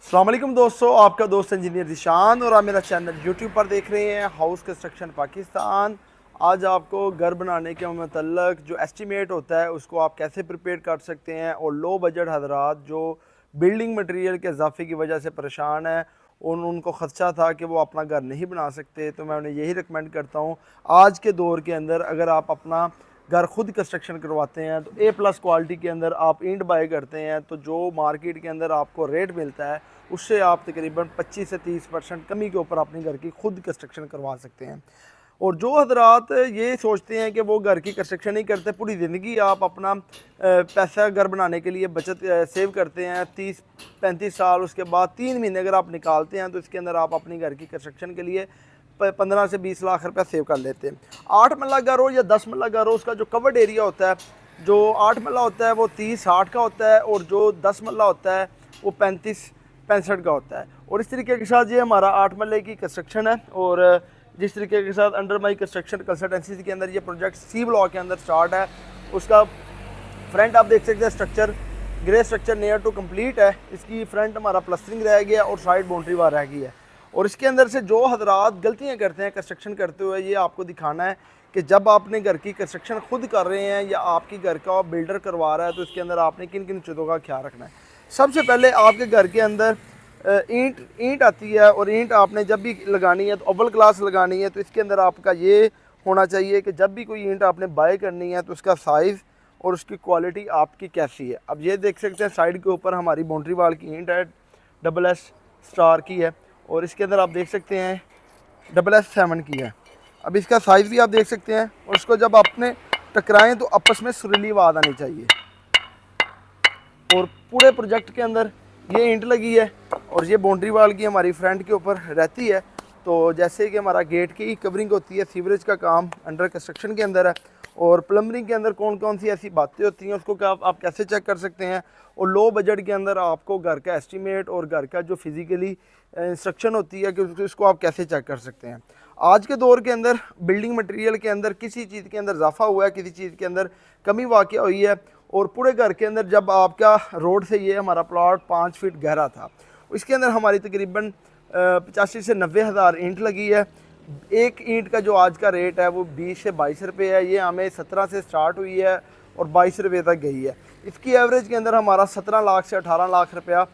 अस्सलाम वालेकुम दोस्तों, आपका दोस्त इंजीनियर ज़ीशान और आप मेरा चैनल यूट्यूब पर देख रहे हैं हाउस कंस्ट्रक्शन पाकिस्तान। आज आपको घर बनाने के मतलब जो एस्टीमेट होता है उसको आप कैसे प्रिपेयर कर सकते हैं और लो बजट हजरात जो बिल्डिंग मटेरियल के इजाफे की वजह से परेशान है उनको ख़दशा था कि वो अपना घर नहीं बना सकते, तो मैं उन्हें यही रिकमेंड करता हूँ आज के दौर के अंदर अगर आप अपना घर खुद कंस्ट्रक्शन करवाते हैं तो A+ क्वालिटी के अंदर आप ईंट बाय करते हैं तो जो मार्केट के अंदर आपको रेट मिलता है उससे आप तकरीबन 25 से 30% कमी के ऊपर अपने घर की खुद कंस्ट्रक्शन करवा सकते हैं। और जो हजरात ये सोचते हैं कि वो घर की कंस्ट्रक्शन नहीं करते, पूरी ज़िंदगी आप अपना पैसा घर बनाने के लिए बचत सेव करते हैं 30-35 साल, उसके बाद 3 महीने अगर आप निकालते हैं तो इसके अंदर आप अपनी घर की कंस्ट्रक्शन के लिए 15 से 20 लाख रुपया सेव कर लेते हैं। 8 मरला घर हो या 10 मरला घर हो, उसका जो कवर्ड एरिया होता है, जो 8 मरला होता है वो 30-60 का होता है और जो 10 मरला होता है वो 35-65 का होता है। और इस तरीके के साथ ये हमारा 8 मरले की कंस्ट्रक्शन है। और जिस तरीके के साथ अंडर माई कंस्ट्रक्शन कंसल्टेंसी के अंदर ये प्रोजेक्ट C ब्लॉक के अंदर स्टार्ट है, उसका फ्रंट आप देख सकते हैं structure grey structure near to complete है। इसकी फ्रंट हमारा प्लस्टरिंग रह गया और साइड बाउंड्री वार रह गई है। और इसके अंदर से जो हजरात गलतियां करते हैं कंस्ट्रक्शन करते हुए, ये आपको दिखाना है कि जब आपने घर की कंस्ट्रक्शन खुद कर रहे हैं या आपकी घर का बिल्डर करवा रहा है तो इसके अंदर आपने किन किन चीज़ों का ख्याल रखना है। सबसे पहले आपके घर के अंदर ईंट आती है और ईंट आपने जब भी लगानी है तो अव्वल क्लास लगानी है, तो इसके अंदर आपका ये होना चाहिए कि जब भी कोई ईंट आपने बाय करनी है तो उसका साइज़ और उसकी क्वालिटी आपकी कैसी है। अब ये देख सकते हैं साइड के ऊपर हमारी बाउंड्री वाल की ईंट है, SS स्टार की है और इसके अंदर आप देख सकते हैं SS7 की है। अब इसका साइज़ भी आप देख सकते हैं और इसको जब आपने टकराएं तो आपस में सुरीली आवाज़ आनी चाहिए। और पूरे प्रोजेक्ट के अंदर ये ईंट लगी है और ये बाउंड्री वाल की हमारी फ्रंट के ऊपर रहती है। तो जैसे कि हमारा गेट की कवरिंग होती है, सीवरेज का काम अंडर कंस्ट्रक्शन के अंदर है और प्लम्बरिंग के अंदर कौन कौन सी ऐसी बातें होती हैं उसको क्या आप कैसे चेक कर सकते हैं। और लो बजट के अंदर आपको घर का एस्टीमेट और घर का जो फिज़िकली इंस्ट्रक्शन होती है कि उसको आप कैसे चेक कर सकते हैं। आज के दौर के अंदर बिल्डिंग मटेरियल के अंदर किसी चीज़ के अंदर इजाफा हुआ है, किसी चीज़ के अंदर कमी वाक़या हुई है। और पूरे घर के अंदर जब आपका रोड से ये हमारा प्लॉट 5 फीट गहरा था, इसके अंदर हमारी तकरीबन 85 से 90 हज़ार ईंट लगी है। एक ईंट का जो आज का रेट है वो 20 से 22 रुपये है। ये हमें 17 से स्टार्ट हुई है और 22 रुपये तक गई है। इसकी एवरेज के अंदर हमारा 17 लाख से 18 लाख रुपया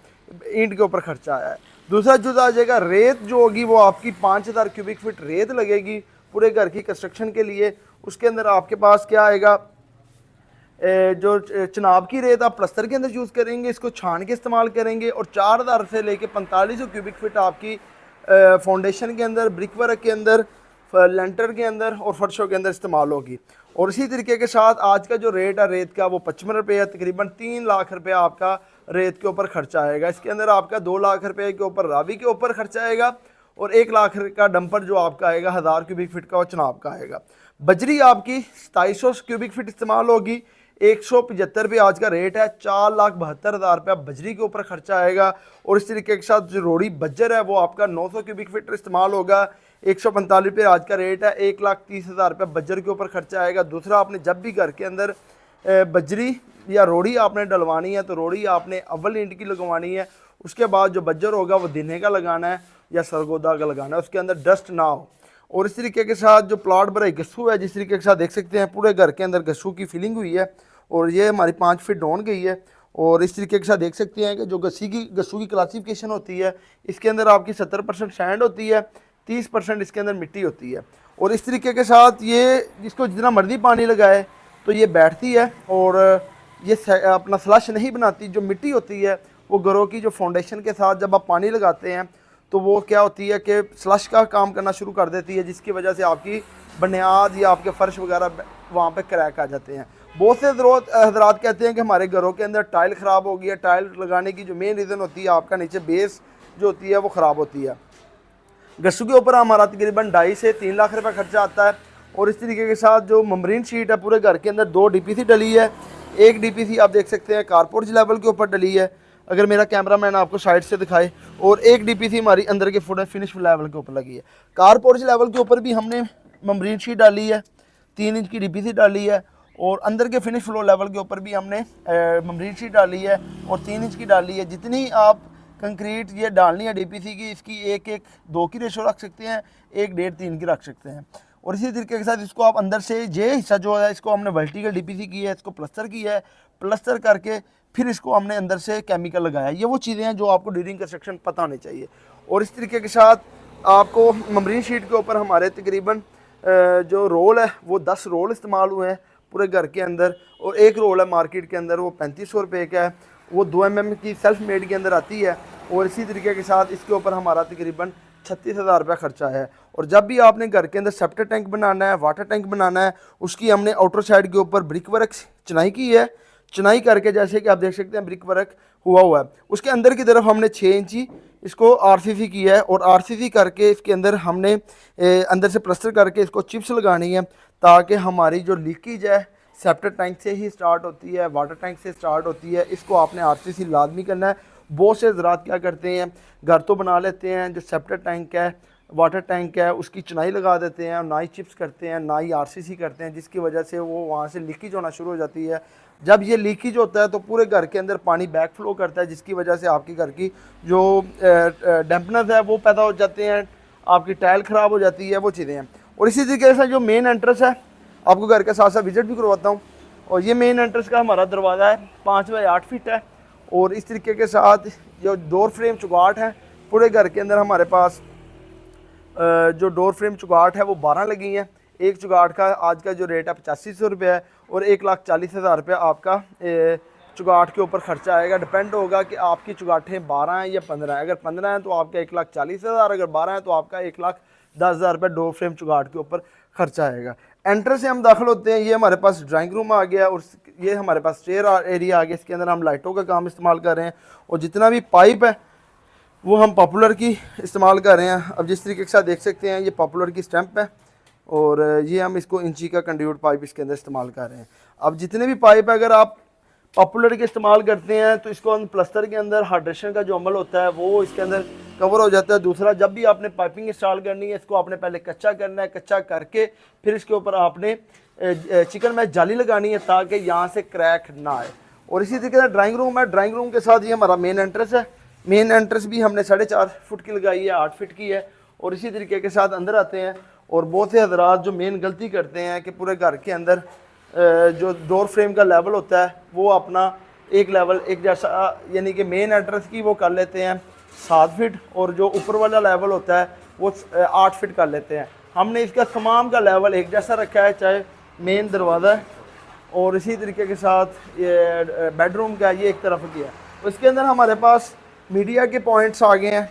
ईंट के ऊपर खर्चा आया है। दूसरा जुदा आ जाएगा रेत जो होगी, वो आपकी 5000 क्यूबिक फीट रेत लगेगी पूरे घर की कंस्ट्रक्शन के लिए। उसके अंदर आपके पास क्या आएगा, जो चनाब की रेत आप प्लस्तर के अंदर यूज़ करेंगे, इसको छान के इस्तेमाल करेंगे। और 4000 से लेके 4500 क्यूबिक फीट आपकी फाउंडेशन के अंदर, ब्रिक वर्क के अंदर, लेंटर के अंदर और फर्शों के अंदर इस्तेमाल होगी। और इसी तरीके के साथ आज का जो रेट है रेत का वो 55 रुपये है। तकरीबन 3 लाख रुपया आपका रेत के ऊपर खर्चा आएगा। इसके अंदर आपका 2 लाख रुपये के ऊपर रावी के ऊपर खर्चा आएगा और 1 लाख का डंपर जो आपका आएगा 1000 क्यूबिक फीट का और चनाब का आएगा। बजरी आपकी 2700 क्यूबिक फीट इस्तेमाल होगी, 175 रुपये आज का रेट है। 4,72,000 रुपया बजरी के ऊपर खर्चा आएगा। और इस तरीके के साथ जो रोड़ी बज्जर है वो आपका 900 क्यूबिक फीट इस्तेमाल होगा, 145 रुपये आज का रेट है। 1,30,000 रुपया बज्जर के ऊपर खर्चा आएगा। दूसरा, आपने जब भी घर के अंदर बजरी या रोड़ी आपने डलवानी है तो रोड़ी आपने अव्वल ईंट की लगवानी है। उसके बाद जो बज्जर होगा वो दिने का लगाना है या सरगोदा का लगाना है, उसके अंदर डस्ट ना हो। और इस तरीके के साथ जो प्लाट भरा गस्सू है, जिस तरीके के साथ देख सकते हैं पूरे घर के अंदर गस्सू की फिलिंग हुई है और ये हमारी 5 फीट डाउन गई है। और इस तरीके के साथ देख सकते हैं कि जो गस्सू की क्लासिफिकेशन होती है, इसके अंदर आपकी 70% सैंड होती है, 30% इसके अंदर मिट्टी होती है। और इस तरीके के साथ ये जिसको जितना मर्जी पानी लगाए तो ये बैठती है और ये अपना स्लश नहीं बनाती। जो मिट्टी होती है वो घरों की जो फाउंडेशन के साथ जब आप पानी लगाते हैं तो वो क्या होती है कि स्लश का काम करना शुरू कर देती है, जिसकी वजह से आपकी बुनियाद या आपके फ़र्श वगैरह वहाँ पे क्रैक आ जाते हैं। बहुत से हजरात कहते हैं कि हमारे घरों के अंदर टाइल ख़राब हो गई है। टाइल लगाने की जो मेन रीज़न होती है आपका नीचे बेस जो होती है वो ख़राब होती है। गस्सू के ऊपर हमारा तकरीबन 2.5 से 3 लाख रुपये खर्चा आता है। और इस तरीके के साथ जो मम्बरीन शीट है पूरे घर के अंदर 2 DPC डली है। एक DPC आप देख सकते हैं कारपोर्च लेवल के ऊपर डली है, अगर मेरा कैमरा मैन आपको साइड से दिखाए। और एक DPC हमारी अंदर के फुट फिनिश लेवल के ऊपर लगी है। कारपोर्च लेवल के ऊपर भी हमने मम्बरीन शीट डाली है, 3 इंच की DPC डाली है। और अंदर के फिनिश फ्लोर लेवल के ऊपर भी हमने मम्बरीन शीट डाली है और 3 इंच की डाली है। जितनी आप कंक्रीट ये डालनी है डीपीसी की, इसकी 1:1:2 की रेशो रख सकते हैं, 1:1:3 की रख सकते हैं। और इसी तरीके के साथ इसको आप अंदर से ये हिस्सा जो है इसको हमने वर्टिकल डीपीसी की है, इसको प्लस्तर की है, प्लस्तर करके फिर इसको हमने अंदर से केमिकल लगाया। ये वो चीज़ें हैं जो आपको ड्यूरिंग कंस्ट्रक्शन पता होनी चाहिए। और इस तरीके के साथ आपको ममरीन शीट के ऊपर हमारे तकरीबन जो रोल है वो 10 रोल इस्तेमाल हुए हैं पूरे घर के अंदर, और एक रोल है मार्केट के अंदर वो 3500 रुपये का है, वो 2 mm की सेल्फ मेड के अंदर आती है। और इसी तरीके के साथ इसके ऊपर हमारा तकरीबन 36,000 रुपये खर्चा है। और जब भी आपने घर के अंदर सेप्टर टैंक बनाना है, वाटर टैंक बनाना है, उसकी हमने आउटर साइड के ऊपर ब्रिक वर्क चिनाई की है। चिनाई करके जैसे कि आप देख सकते हैं ब्रिक वर्क हुआ है, उसके अंदर की तरफ हमने 6 इंची इसको आरसीसी की है, और आरसीसी करके इसके अंदर हमने अंदर से प्लास्टर करके इसको चिप्स लगानी है, ताकि हमारी जो लीकेज है सेप्टर टैंक से ही स्टार्ट होती है, वाटर टैंक से स्टार्ट होती है, इसको आपने आरसीसी लाजमी करना है। बहुत से ज़रात क्या करते हैं, घर तो बना लेते हैं, जो सेप्टर टैंक है, वाटर टैंक है, उसकी चिनाई लगा देते हैं, ना ही चिप्स करते हैं ना ही आरसीसी करते हैं, जिसकी वजह से वो वहाँ से लीकेज होना शुरू हो जाती है। जब ये लीकेज होता है तो पूरे घर के अंदर पानी बैक फ्लो करता है, जिसकी वजह से आपके घर की जो डैम्पनेस है वो पैदा हो जाते हैं, आपकी टाइल ख़राब हो जाती है, वो चीज़ें हैं। और इसी तरीके से जो मेन एंट्रेंस है, आपको घर के साथ साथ विजिट भी करवाता हूँ। और ये मेन एंट्रेंस का हमारा दरवाज़ा है, 5 बाई 8 फीट है। और इस तरीके के साथ जो डोर फ्रेम चुगाट है पूरे घर के अंदर हमारे पास जो डोर फ्रेम चुगाट है वो 12 लगी हैं। एक चुगाट का आज का जो रेट है 8500 रुपये है, और 1,40,000 रुपये आपका चुगाट के ऊपर खर्चा आएगा। डिपेंड होगा कि आपकी चुगाटें 12 हैं या 15 हैं। अगर 15 हैं तो आपका 1,40,000, अगर 12 हैं तो आपका 1,10,000 रुपये डोर फ्रेम चुगाट के ऊपर खर्चा आएगा। एंट्रेंस से हम दाखिल होते हैं, ये हमारे पास ड्राइंग रूम आ गया, और ये हमारे पास स्टेयर एरिया आ गया। इसके अंदर हम लाइटों का काम इस्तेमाल कर रहे हैं, और जितना भी पाइप है वो हम पॉपुलर की इस्तेमाल कर रहे हैं। अब जिस तरीके के साथ देख सकते हैं ये पॉपुलर की स्टैंप है, और ये हम इसको इंची का कंड्यूट पाइप इसके अंदर इस्तेमाल कर रहे हैं। अब जितने भी पाइप अगर आप पॉपुलर के इस्तेमाल करते हैं तो इसको हम प्लस्तर के अंदर हाइड्रेशन का जो अमल होता है वो इसके अंदर कवर हो जाता है। दूसरा, जब भी आपने पाइपिंग इंस्टॉल करनी है, इसको आपने पहले कच्चा करना है, कच्चा करके फिर इसके ऊपर आपने चिकन मैच जाली लगानी है, ताकि यहाँ से क्रैक ना आए। और इसी तरीके से ड्राइंग रूम है, ड्राइंग रूम के साथ ये हमारा मेन एंट्रेंस है। मेन एंट्रेंस भी हमने 4.5 फुट की लगाई है, 8 फीट की है। और इसी तरीके के साथ अंदर आते हैं, और बहुत से हजरात जो मेन गलती करते हैं कि पूरे घर के अंदर जो डोर फ्रेम का लेवल होता है वो अपना एक लेवल एक जैसा, यानी कि मेन एंट्रेंस की वो कर लेते हैं 7 फीट, और जो ऊपर वाला लेवल होता है वो 8 फीट कर लेते हैं। हमने इसका तमाम का लेवल एक जैसा रखा है, चाहे मेन दरवाज़ा है। और इसी तरीके के साथ ये बेडरूम का ये एक तरफ किया है। उसके अंदर हमारे पास मीडिया के पॉइंट्स आ गए हैं,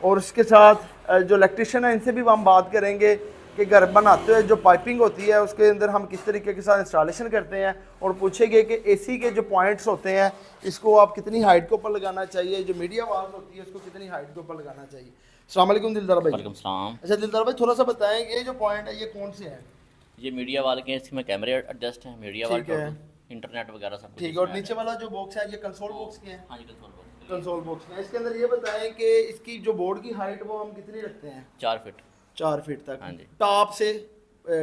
और उसके साथ जो इलेक्ट्रिशियन है इनसे भी हम बात करेंगे कि घर बनाते हुए जो पाइपिंग होती है उसके अंदर हम किस तरीके के साथ इंस्टॉलेशन करते हैं, और पूछेंगे कि एसी के जो पॉइंट्स होते हैं इसको आप कितनी हाइट के ऊपर लगाना चाहिए, जो मीडिया वाल होती है उसको कितनी हाइट के ऊपर लगाना चाहिए। अस्सलाम वालेकुम दिलदार भाई। वालेकुम सलाम। अच्छा दिलदार भाई, थोड़ा सा बताएं ये जो पॉइंट है ये कौन से हैं? ये मीडिया वाल के हैं, इसमें कैमरे एडजस्ट हैं, मीडिया वाल ठीक है, इंटरनेट वगैरह सब कुछ ठीक है। और इसमें नीचे वाला जो बॉक्स है ये कंसोल बॉक्स के हैं? हाँ जी, कंसोल बॉक्स कंसोल बॉक्स में इसके अंदर ये बताएं कि इसकी जो बोर्ड की हाइट वो हम कितनी रखते हैं? 4 फीट। 4 फीट तक। हाँ जी। टॉप से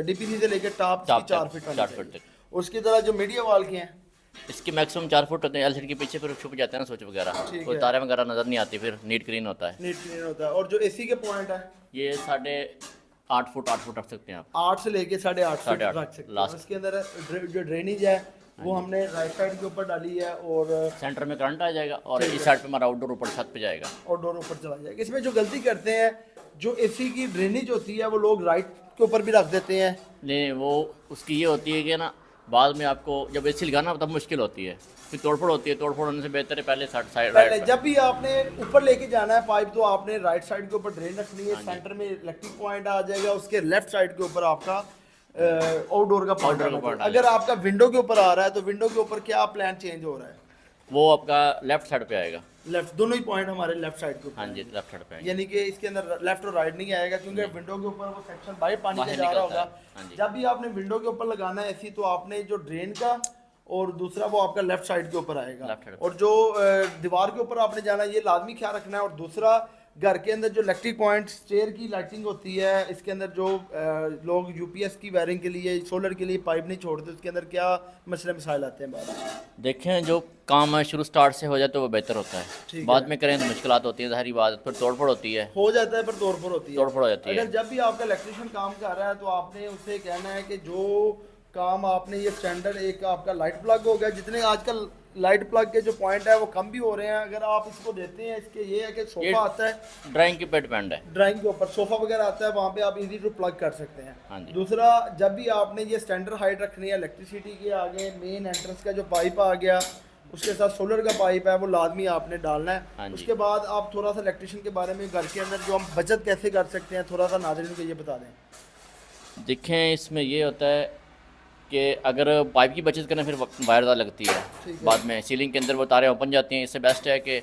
डीपीसी से लेकर टॉप की 4 फीट 4 फीट तक। उसकी तरह जो मीडिया वाल के हैं इसके मैक्सिमम 4 फुट होते हैं। एलसीडी के पीछे फिर छुप जाते हैं ना स्विच वगैरह, कोई तारे वगैरह नजर नहीं आती, फिर नीट क्लीन होता है। नीट क्लीन होता है। और जो एसी के पॉइंट है ये 8.5 फुट रख सकते हैं आप। 8 से लेके 8.5 फीट 8.5 रख सकते हैं। लास्ट। इसके अंदर जो ड्रेनेज है वो हमने राइट साइड के ऊपर डाली है, और सेंटर में करंट आ जाएगा, और इस साइड पे हमारा आउटडोर ऊपर छत पे जाएगा, और डोर ऊपर चला जाएगा। इसमें जो गलती करते हैं, जो एसी की ड्रेनेज होती है वो लोग राइट के ऊपर भी रख देते हैं। नहीं, वो उसकी ये होती है कि ना बाद में आपको जब एसी लगाना तब मुश्किल होती है, फिर तोड़फोड़ होती है। तोड़फोड़ होने से बेहतर है पहले साइड पहले जब भी आपने ऊपर लेके जाना है पाइप तो आपने राइट साइड के ऊपर ड्रेन रखनी है। सेंटर में इलेक्ट्रिक पॉइंट आ जाएगा, उसके लेफ्ट साइड के ऊपर आपका आउटडोर का पॉइंट। अगर आपका विंडो के ऊपर आ रहा है तो विंडो के ऊपर क्या प्लान चेंज हो रहा है? वो आपका लेफ्ट साइड पे आएगा। लेफ्ट, दोनों ही पॉइंट हमारे लेफ्ट साइड के ऊपर। हाँ जी, लेफ्ट साइड पे आएगा। यानी कि इसके अंदर लेफ्ट और राइट नहीं आएगा, क्योंकि विंडो के ऊपर वो सेक्शन बाहर पानी से जा रहा होगा। हाँ जी। जब भी आपने विंडो के ऊपर लगाना है एसी तो आपने जो ड्रेन का और दूसरा वो आपका लेफ्ट साइड के ऊपर आएगा। और जो दीवार के ऊपर आपने जाना है ये लाजमी ख्याल रखना है। और दूसरा घर के अंदर जो इलेक्ट्रिक पॉइंट स्टेयर की लाइटिंग होती है, इसके अंदर जो लोग यूपीएस की वायरिंग के लिए सोलर के लिए पाइप नहीं छोड़ते, उसके अंदर क्या मसले मसाइल आते हैं बाद में? देखें जो काम है शुरू स्टार्ट से हो जाए तो वो बेहतर होता है, ठीक बाद है। में करें तो मुश्किलात होती है, ज़ाहिरी बात है, फिर तोड़फोड़ होती है। हो जाता है पर तोड़फोड़ होती है। तोड़फोड़ हो जाती है। अगर जब भी आपका इलेक्ट्रिशियन काम कर रहा है तो आपने उससे कहना है कि जो काम आपने ये स्टैंडर्ड एक आपका लाइट प्लग हो गया, जितने आजकल लाइट प्लग के जो पॉइंट है वो कम भी हो रहे हैं, अगर आप इसको देते हैं, इसके ये है कि ये सोफा आता है ड्राइंग के पे डिपेंड है। ड्राइंग के ऊपर, सोफा वगैरह आता है, वहाँ पे आप इजी टू प्लग कर सकते हैं। हाँ जी। दूसरा, जब भी आपने ये स्टैंडर्ड हाइट रखनी है इलेक्ट्रिसिटी के आगे, मेन एंट्रेंस का जो पाइप आ गया, उसके साथ सोलर का पाइप है, वो लाजमी आपने डालना हाँ है। जी। उसके बाद आप थोड़ा सा इलेक्ट्रिशियन के बारे में घर के अंदर जो हम बचत कैसे कर सकते हैं, थोड़ा सा नाज़रीन को ये बता दें। देखें इसमें ये होता है कि अगर पाइप की बचत करें फिर वायर ज़्यादा लगती है, ठीक है। बाद में सीलिंग के अंदर वो तारें ओपन जाती हैं। इससे बेस्ट है कि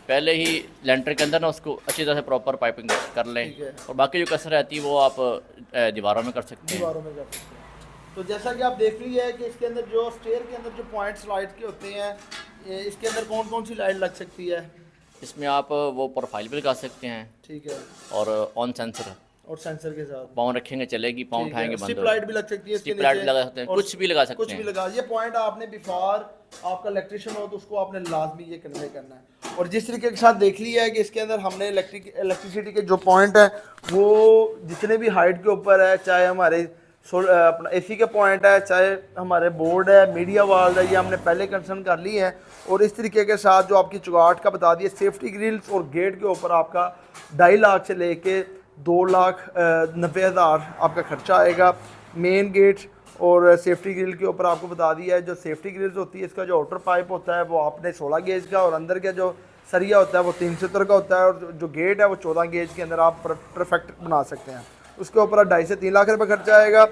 पहले ही लेंटर के अंदर ना उसको अच्छी तरह से प्रॉपर पाइपिंग कर लें, ठीक है। और बाकी जो कसर रहती है वो आप दीवारों में कर सकते हैं। दीवारों में कर सकते हैं। तो जैसा कि आप देख रही है कि इसके अंदर जो स्टेयर के अंदर जो पॉइंट्स लाइट के होते हैं, इसके अंदर कौन कौन सी लाइट लग सकती है? इसमें आप वो प्रोफाइल भी लगा सकते हैं, ठीक है। और ऑन सेंसर, और सेंसर के साथ पाँव रखेंगे चलेगी, पाँव ठीक है। उठाएंगे बंद स्ट्रिप हो लाइट भी लग सकती है इसके स्ट्रिप लाइट नीचे, भी लगा सकते हैं, और कुछ भी लगा सकते कुछ भी हैं। लगा, ये पॉइंट आपने बिफोर आपका इलेक्ट्रिशियन हो तो उसको आपने लाजमी ये कन्वे करना है। और जिस तरीके के साथ देख लिया है कि इसके अंदर हमने इलेक्ट्रिसिटी के जो पॉइंट है वो जितने भी हाइट के ऊपर है, चाहे हमारे अपना एसी का पॉइंट है, चाहे हमारे बोर्ड है, मीडिया वाल है, ये हमने पहले कंसर्न कर ली है। और इस तरीके के साथ जो आपकी चुगाहट का बता दिए, सेफ्टी ग्रिल्स और गेट के ऊपर आपका 2.5 लाख से लेके 2,90,000 आपका खर्चा आएगा। मेन गेट और सेफ्टी ग्रिल के ऊपर आपको बता दिया है, जो सेफ्टी ग्रिल्स होती है इसका जो आउटर पाइप होता है वो आपने 16 गेज का, और अंदर का जो सरिया होता है वो 370 का होता है, और जो गेट है वो 14 गेज के अंदर आप परफेक्ट बना सकते हैं। उसके ऊपर 2.5 से 3 लाख रुपये खर्चा आएगा।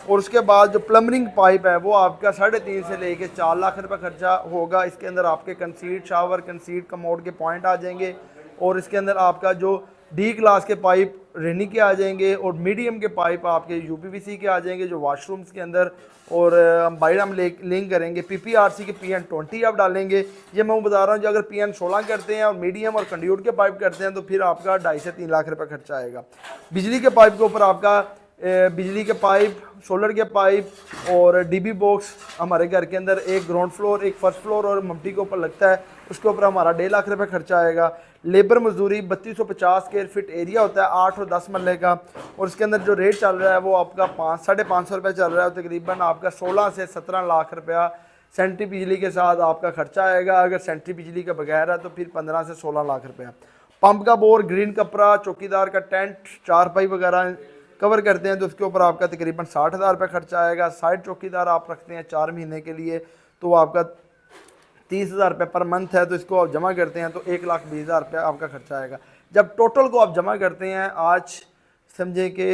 और उसके बाद जो प्लम्बरिंग पाइप है वो आपका 3.5 से लेके 4 लाख रुपये खर्चा होगा। इसके अंदर आपके कंसीड शावर, कंसीड कमोड के पॉइंट आ जाएंगे, और इसके अंदर आपका जो डी क्लास के पाइप रेनी के आ जाएंगे, और मीडियम के पाइप आपके यूपीवीसी के आ जाएंगे जो वॉशरूम्स के अंदर, और हम बाइड हम लिंक करेंगे पीपीआरसी के PN20 आप डालेंगे। ये मैं बता रहा हूँ, जो अगर PN16 करते हैं और मीडियम और कंड्यूट के पाइप करते हैं तो फिर आपका 2.5 से 3 लाख रुपये खर्चा आएगा। बिजली के पाइप के ऊपर आपका बिजली के पाइप, सोलर के पाइप और डीबी बॉक्स हमारे घर के अंदर एक ग्राउंड फ्लोर, एक फर्स्ट फ्लोर और मम्टी के ऊपर लगता है, उसके ऊपर हमारा 1.5 लाख रुपये खर्चा आएगा। लेबर मजदूरी 3250 स्क्वायर फीट एरिया होता है 8 और 10 मरले का, और इसके अंदर जो रेट चल रहा है वो आपका 500-550 रुपये चल रहा है, तकरीबन आपका 16 से 17 लाख रुपया सेंट्री बिजली के साथ आपका खर्चा आएगा। अगर सेंट्री बिजली का बगैर है तो फिर 15 से 16 लाख रुपया। पंप का बोर, ग्रीन कपड़ा, चौकीदार का टेंट, चारपाई वगैरह कवर करते हैं तो उसके ऊपर आपका तकरीबन 60,000 रुपये खर्चा आएगा। साइड चौकीदार आप रखते हैं 4 महीने के लिए तो आपका 30,000 रुपये पर मंथ है, तो इसको आप जमा करते हैं तो 1,20,000 रुपये आपका खर्चा आएगा। जब टोटल को आप जमा करते हैं, आज समझें कि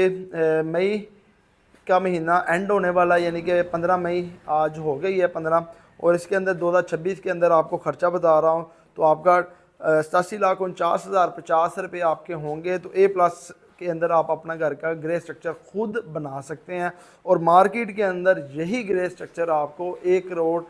मई का महीना एंड होने वाला, यानी कि 15 मई आज हो गई है 15, और इसके अंदर 2026 के अंदर आपको खर्चा बता रहा हूँ तो आपका 87,49,050 रुपये आपके होंगे। तो A+ के अंदर आप अपना घर का ग्रे स्ट्रक्चर खुद बना सकते हैं, और मार्केट के अंदर यही ग्रे स्ट्रक्चर आपको 1 करोड़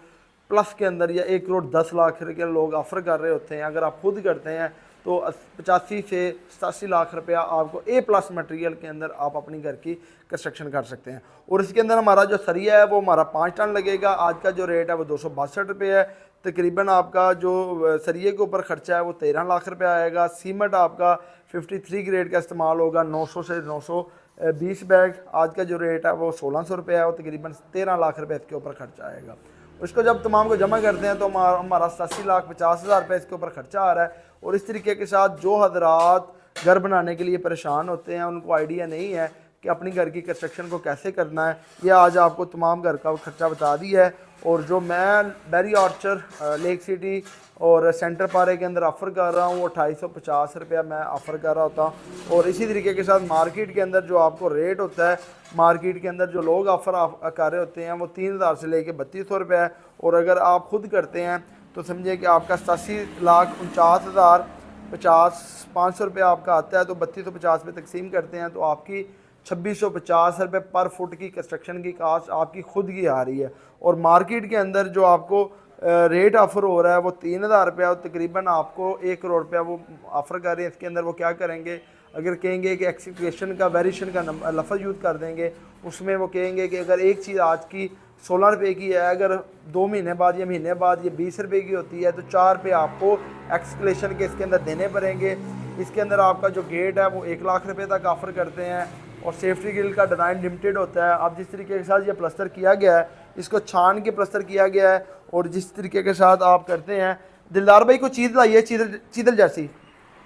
प्लस के अंदर या 1 करोड़ 10 लाख के लोग ऑफर कर रहे होते हैं। अगर आप खुद करते हैं तो 85 से 87 लाख रुपया आपको A+ मटेरियल के अंदर आप अपनी घर की कंस्ट्रक्शन कर सकते हैं। और इसके अंदर हमारा जो सरिया है वो हमारा 5 टन लगेगा। आज का जो रेट है वो 262 रुपये है। तकरीबन आपका जो सरिये के ऊपर खर्चा है वो 13 लाख रुपये आएगा। सीमेंट आपका 53 ग्रेड का इस्तेमाल होगा, 900 से 920 बैग। आज का जो रेट है वो 1600 रुपये है, और तकरीबन 13 लाख रुपये इसके ऊपर खर्चा आएगा। उसको जब तमाम को जमा करते हैं तो हमारा 87,50,000 रुपये इसके ऊपर खर्चा आ रहा है। और इस तरीके के साथ जो हजरात घर बनाने के लिए परेशान होते हैं, उनको आइडिया नहीं है कि अपनी घर की कंस्ट्रक्शन को कैसे करना है, ये आज आपको तमाम घर का खर्चा बता दिया है। और जो मैं बेरी ऑर्चर, लेक सिटी और सेंटर पारे के अंदर ऑफ़र कर रहा हूँ वो 2,850 रुपया मैं ऑफ़र कर रहा होता हूँ। और इसी तरीके के साथ मार्केट के अंदर जो आपको रेट होता है, मार्केट के अंदर जो लोग ऑफ़र कर रहे होते हैं वो 3,000 से लेके 3,200 रुपये है। और अगर आप खुद करते हैं तो समझिए कि आपका 87,49,050 रुपये आपका आता है, तो 3,250 में तकसीम करते हैं तो आपकी 2,650 रुपये पर फुट की कंस्ट्रक्शन की कास्ट आपकी खुद की आ रही है। और मार्केट के अंदर जो आपको रेट ऑफर हो रहा है वो 3,000 रुपया, और तकरीबन आपको 1 करोड़ रुपया वो ऑफ़र कर रहे हैं। इसके अंदर वो क्या करेंगे, अगर कहेंगे कि एक्सक्वेशन का वेरिएशन का लफ्ज़ यूज़ कर देंगे, उसमें वो कहेंगे कि अगर एक चीज़ आज की 16 रुपये की है, अगर 2 महीने बाद या महीने बाद ये 20 रुपये की होती है, तो 4 रुपये आपको एक्सक्लेशन के इसके अंदर देने पड़ेंगे। इसके अंदर आपका जो गेट है वो 1 लाख रुपये तक ऑफ़र करते हैं, और सेफ्टी ग्रिल का डिज़ाइन लिमिटेड होता है। अब जिस तरीके के साथ ये प्लस्तर किया गया है, इसको छान के प्लस्तर किया गया है, और जिस तरीके के साथ आप करते हैं, दिलदार भाई को चीज़ लाइए, चीदल जैसी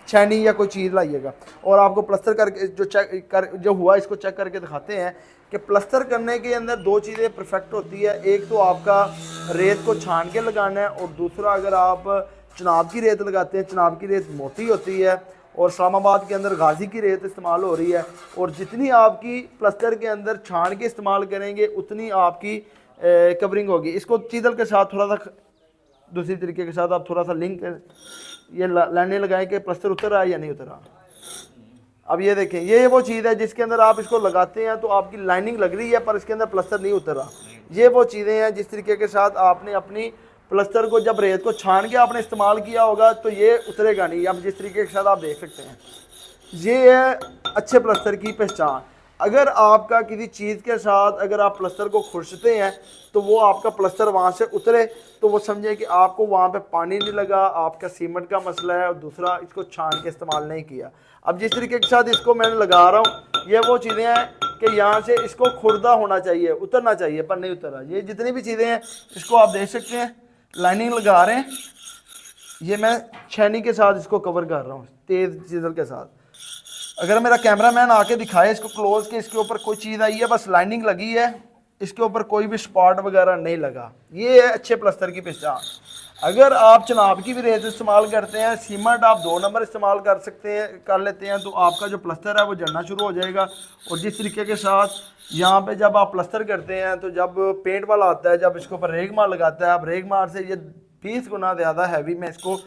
छैनी या कोई चीज़ लाइएगा, और आपको प्लस्तर करके जो हुआ इसको चेक करके दिखाते हैं कि प्लस्तर करने के अंदर 2 चीज़ें परफेक्ट होती है। एक तो आपका रेत को छान के लगाना है, और दूसरा अगर आप चनाब की रेत लगाते हैं, चनाब की रेत मोटी होती है, और इस्लामाबाद के अंदर गाजी की रेत इस्तेमाल हो रही है, और जितनी आपकी प्लस्तर के अंदर छान के इस्तेमाल करेंगे उतनी आपकी कवरिंग होगी। इसको चीदल के साथ थोड़ा सा दूसरी तरीके के साथ आप थोड़ा सा लिंक ये लाइनें लगाएं कि प्लस्तर उतर रहा है या नहीं उतर रहा। अब ये देखें, ये वो चीज़ है जिसके अंदर आप इसको लगाते हैं तो आपकी लाइनिंग लग रही है पर इसके अंदर प्लस्तर नहीं उतर रहा। ये वो चीज़ें हैं जिस तरीके के साथ आपने अपनी प्लस्तर को जब रेत को छान के आपने इस्तेमाल किया होगा तो ये उतरेगा नहीं। अब जिस तरीके के साथ आप देख सकते हैं, ये है अच्छे प्लस्तर की पहचान। अगर आपका किसी चीज़ के साथ अगर आप प्लस्तर को खुरसते हैं तो वो आपका प्लस्तर वहाँ से उतरे, तो वो समझे कि आपको वहाँ पे पानी नहीं लगा, आपका सीमेंट का मसला है, और दूसरा इसको छान के इस्तेमाल नहीं किया। अब जिस तरीके के साथ इसको मैंने लगा रहा हूँ, ये वो चीज़ें हैं कि यहाँ से इसको खुर्दा होना चाहिए, उतरना चाहिए, पर नहीं उतरा। ये जितनी भी चीज़ें हैं इसको आप देख सकते हैं, लाइनिंग लगा रहे हैं, ये मैं छैनी के साथ इसको कवर कर रहा हूँ तेज़ चीज़ल के साथ। अगर मेरा कैमरामैन आके दिखाए इसको क्लोज के, इसके ऊपर कोई चीज़ आई है, बस लाइनिंग लगी है, इसके ऊपर कोई भी स्पॉट वगैरह नहीं लगा। ये है अच्छे प्लस्तर की पहचान। अगर आप चनाब की भी रेत इस्तेमाल करते हैं, सीमेंट आप 2 नंबर इस्तेमाल कर सकते हैं, कर लेते हैं, तो आपका जो प्लस्तर है वो जलना शुरू हो जाएगा। और जिस तरीके के साथ यहाँ पे जब आप प्लस्तर करते हैं तो जब पेंट वाला आता है, जब इसके ऊपर रेगमार लगाता है, आप रेगमार से ये 20 गुना ज़्यादा हैवी मैं इसको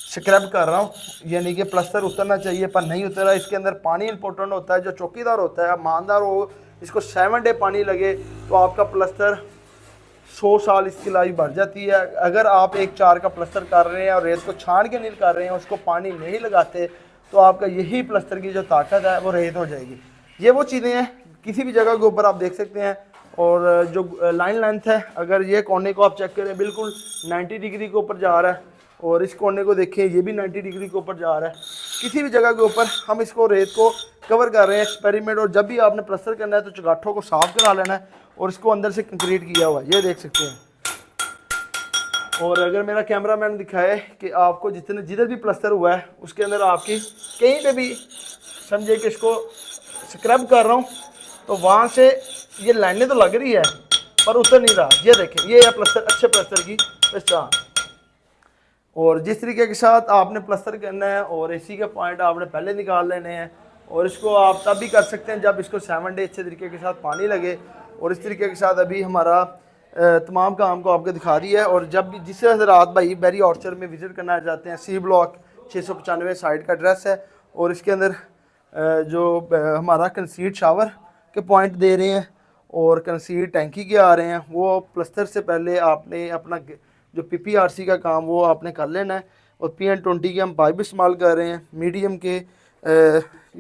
स्क्रब कर रहा हूँ, यानी कि प्लस्तर उतरना चाहिए पर नहीं उतरा। इसके अंदर पानी इंपॉर्टेंट होता है। जो चौकीदार होता है, ईमानदार हो, इसको 7 डे पानी लगे तो आपका प्लस्तर 100 साल इसकी लाइफ बढ़ जाती है। अगर आप 1/4 का प्लस्तर कर रहे हैं और रेत को छान के नहीं कर रहे हैं, उसको पानी नहीं लगाते, तो आपका यही प्लस्तर की जो ताकत है वो रेत हो जाएगी। ये वो चीज़ें हैं, किसी भी जगह के ऊपर आप देख सकते हैं। और जो लाइन लेंथ है, अगर ये कोने को आप चेक करें, बिल्कुल 90 डिग्री के ऊपर जा रहा है, और इस कोने को देखें, ये भी 90 डिग्री के ऊपर जा रहा है। किसी भी जगह के ऊपर हम इसको रेत को कवर कर रहे हैं, एक्सपेरिमेंट। और जब भी आपने प्लस्तर करना है तो चगाठों को साफ करा लेना है, और इसको अंदर से कंक्रीट किया हुआ है, ये देख सकते हैं। और अगर मेरा कैमरामैन दिखाए कि आपको जिधर भी प्लस्तर हुआ है उसके अंदर आपकी कहीं पे भी समझे कि इसको स्क्रब कर रहा हूँ, तो वहाँ से ये लाइनें तो लग रही है पर उतर नहीं रहा। ये देखें, ये है प्लस्तर, अच्छे प्लस्तर की पहचान। और जिस तरीके के साथ आपने प्लस्तर करना है, और एसी के पॉइंट आपने पहले निकाल लेने हैं, और इसको आप तब भी कर सकते हैं जब इसको 7 डे अच्छे तरीके के साथ पानी लगे। और इस तरीके के साथ अभी हमारा तमाम काम को आपको दिखा दिया है। और जब भी जिस हज़रात भाई बेरी ऑर्चर्ड में विज़िट करना चाहते हैं, C ब्लॉक 695 साइड का एड्रेस है, और इसके अंदर जो हमारा कंसीड शावर के पॉइंट दे रहे हैं और कंसीड टैंकी के आ रहे हैं, वो प्लस्तर से पहले आपने अपना जो PPRC का काम वो आपने कर लेना है। और PN20 के हम पाइप इस्तेमाल कर रहे हैं, मीडियम के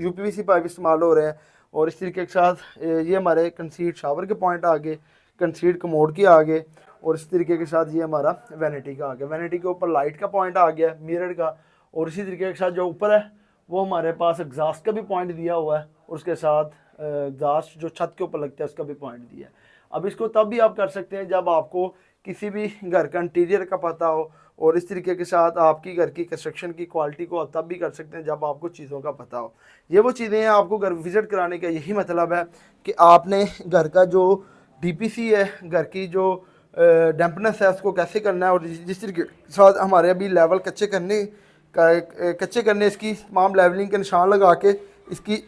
UPVC पाइप इस्तेमाल हो रहे हैं। और इस तरीके के साथ ये हमारे कंसीड शावर के पॉइंट आ गए, कंसीड कमोड के आगे, और इस तरीके के साथ ये हमारा वैनिटी का आ गया। वैनिटी के ऊपर लाइट का पॉइंट आ गया, मिरर का। और इसी तरीके के साथ जो ऊपर है वो हमारे पास एग्जॉस्ट का भी पॉइंट दिया हुआ है, और उसके साथ एग्जॉस्ट जो छत के ऊपर लगता है उसका भी पॉइंट दिया है। अब इसको तब भी आप कर सकते हैं जब आपको किसी भी घर का इंटीरियर का पता हो, और इस तरीके के साथ आपकी घर की कंस्ट्रक्शन की क्वालिटी को आप तब भी कर सकते हैं जब आपको चीज़ों का पता हो। ये वो चीज़ें हैं, आपको घर विज़िट कराने का यही मतलब है कि आपने घर का जो DPC है, घर की जो डैम्पनेस है, उसको कैसे करना है। और जिस तरीके के साथ हमारे अभी लेवल कच्चे करने इसकी तमाम लेवलिंग के निशान लगा के इसकी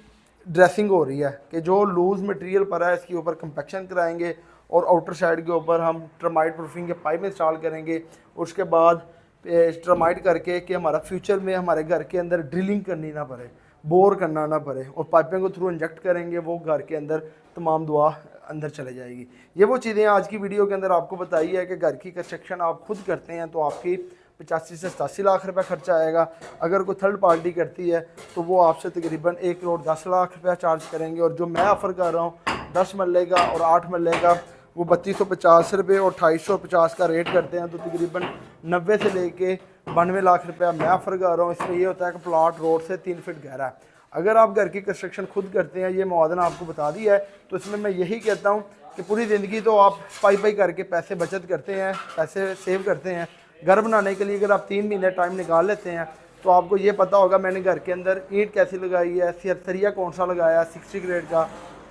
ड्रेसिंग हो रही है कि जो लूज़ मटेरियल पर है इसके ऊपर कंपैक्शन कराएंगे, और आउटर साइड के ऊपर हम टर्माइट प्रूफिंग के पाइप इंस्टॉल करेंगे। उसके बाद टर्माइट करके कि हमारा फ्यूचर में हमारे घर के अंदर ड्रिलिंग करनी ना पड़े, बोर करना ना पड़े, और पाइपें को थ्रू इंजेक्ट करेंगे वो घर के अंदर तमाम दुआ अंदर चले जाएगी। ये वो चीज़ें आज की वीडियो के अंदर आपको बताई है कि घर की कंस्ट्रक्शन आप खुद करते हैं तो आपकी 85 से 87 लाख रुपया खर्चा आएगा। अगर कोई थर्ड पार्टी करती है तो वो आपसे तकरीबन 1 करोड़ 10 लाख रुपया चार्ज करेंगे। और जो मैं ऑफ़र कर रहा हूँ 10 मरले का और 8 मरले का, वो 3250 रुपये और 2850 का रेट करते हैं, तो तकरीबन 90 से लेके 92 लाख रुपया मैं ऑफ़र कर रहा हूँ। इसमें ये होता है कि प्लाट रोड से 3 फीट गहरा है। अगर आप घर की कंस्ट्रक्शन खुद करते हैं, ये मुआवजा आपको बता दिया है, तो इसमें मैं यही कहता हूँ कि पूरी ज़िंदगी तो आप पाई करके पैसे बचत करते हैं, पैसे सेव करते हैं। घर बनाने के लिए अगर आप 3 महीने टाइम निकाल लेते हैं तो आपको ये पता होगा मैंने घर के अंदर ईंट कैसी लगाई है, सरिया कौन सा लगाया 60 ग्रेड का,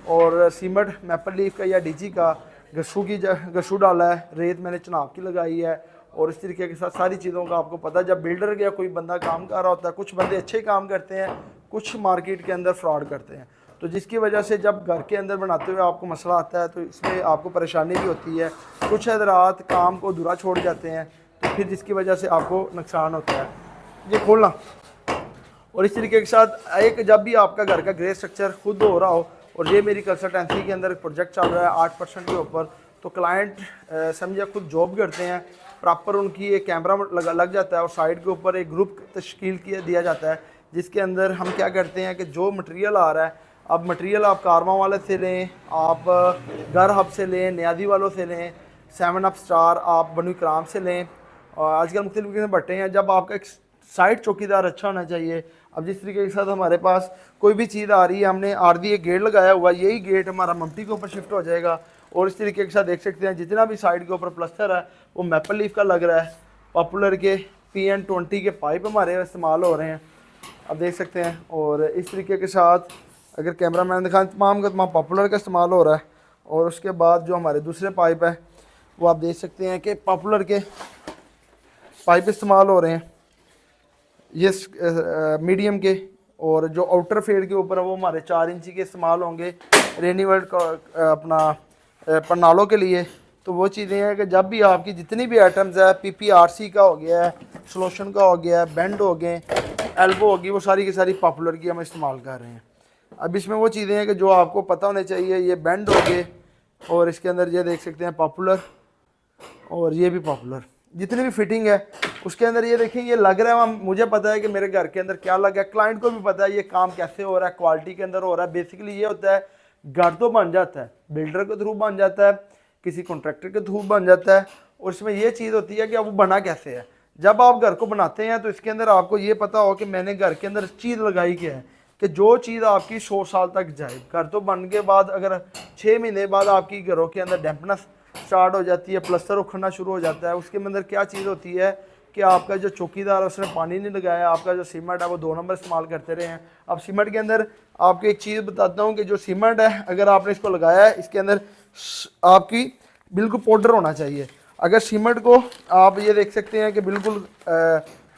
और सीमेंट मैपल लीफ का या डीजी का, गशू डाला है, रेत मैंने चनाब की लगाई है, और इस तरीके के साथ सारी चीज़ों का आपको पता है। जब बिल्डर या कोई बंदा काम कर रहा होता है, कुछ बंदे अच्छे काम करते हैं, कुछ मार्केट के अंदर फ्रॉड करते हैं, तो जिसकी वजह से जब घर के अंदर बनाते हुए आपको मसला आता है तो इसमें आपको परेशानी भी होती है। कुछ हजरात काम को अधूरा छोड़ जाते हैं, तो फिर जिसकी वजह से आपको नुकसान होता है। ये खोलना, और इस तरीके के साथ एक जब भी आपका घर का ग्रे स्ट्रक्चर खुद हो रहा हो, और ये मेरी कंसल्टेंसी के अंदर प्रोजेक्ट चल रहा है 8% के ऊपर, तो क्लाइंट समझिए खुद जॉब करते हैं, प्रॉपर उनकी एक कैमरा लग जाता है और साइड के ऊपर एक ग्रुप तश्कील दिया जाता है, जिसके अंदर हम क्या करते हैं कि जो मटेरियल आ रहा है, अब मटेरियल आप कारवा वाले से लें, आप घर हब से लें, न्यादी वालों से लें, 7 अप स्टार आप बनु कराम से लें, और आजकल मुख्तलिफ किस्म भट्टे हैं। जब आपका एक साइड चौकीदार अच्छा होना चाहिए। अब जिस तरीके के साथ हमारे पास कोई भी चीज़ आ रही है, हमने आरदी एक गेट लगाया हुआ, यही गेट हमारा मम्टी के ऊपर शिफ्ट हो जाएगा। और इस तरीके के साथ देख सकते हैं जितना भी साइड के ऊपर प्लस्तर है वो मैपल लीफ का लग रहा है। पॉपुलर के PN20 के पाइप हमारे इस्तेमाल हो रहे हैं, अब देख सकते हैं। और इस तरीके के साथ अगर कैमरा मैन दिखाएं, तमाम का तमाम पॉपुलर का इस्तेमाल हो रहा है। और उसके बाद जो हमारे दूसरे पाइप है वो आप देख सकते हैं कि पॉपुलर के पाइप इस्तेमाल हो रहे हैं, ये मीडियम के। और जो आउटर फेड के ऊपर है वो हमारे 4 इंची के इस्तेमाल होंगे रेनी वर्ल्ड का अपना पन्नालों के लिए। तो वो चीज़ें हैं कि जब भी आपकी जितनी भी आइटम्स है, PPRC का हो गया है, सोल्यूशन का हो गया है, बेंड हो गए, एल्बो होगी, वो सारी की सारी पॉपुलर की हम इस्तेमाल कर रहे हैं। अब इसमें वो चीज़ें हैं कि जो आपको पता होने चाहिए, ये बेंड हो गए, और इसके अंदर ये देख सकते हैं पॉपुलर, और ये भी पॉपुलर, जितनी भी फिटिंग है उसके अंदर ये देखें ये लग रहा है। मुझे पता है कि मेरे घर के अंदर क्या लगा है, क्लाइंट को भी पता है ये काम कैसे हो रहा है, क्वालिटी के अंदर हो रहा है। बेसिकली ये होता है घर तो बन जाता है, बिल्डर के थ्रू बन जाता है, किसी कॉन्ट्रैक्टर के थ्रू बन जाता है, और इसमें ये चीज़ होती है कि अब वो बना कैसे है। जब आप घर को बनाते हैं तो इसके अंदर आपको ये पता हो कि मैंने घर के अंदर चीज़ लगाई क्या है, कि जो चीज़ आपकी 100 साल तक जाए। घर तो बन के बाद अगर 6 महीने बाद आपकी घरों के अंदर डैम्पनेस स्टार्ट हो जाती है, प्लस्तर उखड़ना शुरू हो जाता है, उसके अंदर क्या चीज़ होती है कि आपका जो चौकीदार है उसने पानी नहीं लगाया, आपका जो सीमेंट है वो 2 नंबर इस्तेमाल करते रहे हैं। अब सीमेंट के अंदर आपको एक चीज़ बताता हूँ कि जो सीमेंट है अगर आपने इसको लगाया है, इसके अंदर आपकी बिल्कुल पाउडर होना चाहिए। अगर सीमेंट को आप ये देख सकते हैं कि बिल्कुल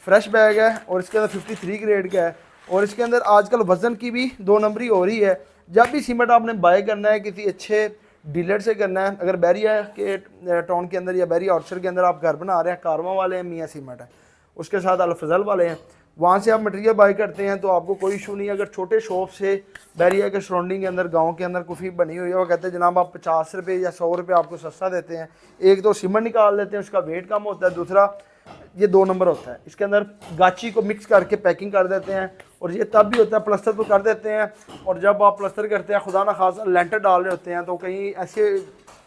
फ्रेश बैग है, और इसके अंदर 53 ग्रेड का है, और इसके अंदर आजकल वज़न की भी 2 नंबरी हो रही है। जब भी सीमेंट आपने बाय करना है किसी अच्छे डीलर से करना है, अगर बैरिया के टाउन के अंदर या बैरिया ऑर्चर के अंदर आप घर बना रहे हैं, कारवा वाले हैं, मियाँ सीमेंट है, उसके साथ अल-फजल वाले हैं, वहाँ से आप मटेरियल बाय करते हैं तो आपको कोई इशू नहीं है। अगर छोटे शॉप से बैरिया के सराउंडिंग के अंदर गांव के अंदर कुफी बनी हुई है, वो कहते हैं जनाब आप 50 रुपये या 100 रुपये आपको सस्ता देते हैं। एक तो सीमेंट निकाल लेते हैं, उसका वेट कम होता है, दूसरा ये 2 नंबर होता है, इसके अंदर गाची को मिक्स करके पैकिंग कर देते हैं। और ये तब भी होता है प्लस्तर तो कर देते हैं, और जब आप प्लस्तर करते हैं खुदा ना खासा लेंटर डाल रहे होते हैं तो कहीं ऐसे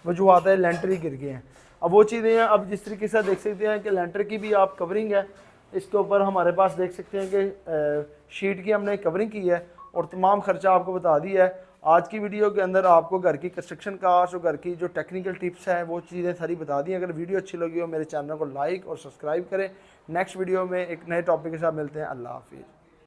वजूहत है लेंटर ही गिर गए हैं। अब वो चीज़ें हैं। अब जिस तरीके से देख सकते हैं कि लेंटर की भी आप कवरिंग है, इसके ऊपर हमारे पास देख सकते हैं कि शीट की हमने कवरिंग की है, और तमाम खर्चा आपको बता दिया है। आज की वीडियो के अंदर आपको घर की कंस्ट्रक्शन कास्ट और घर की जो टेक्निकल टिप्स हैं वो चीज़ें सारी बता दी। अगर वीडियो अच्छी लगी हो मेरे चैनल को लाइक और सब्सक्राइब करें। नेक्स्ट वीडियो में एक नए टॉपिक के साथ मिलते हैं। अल्लाह हाफिज़।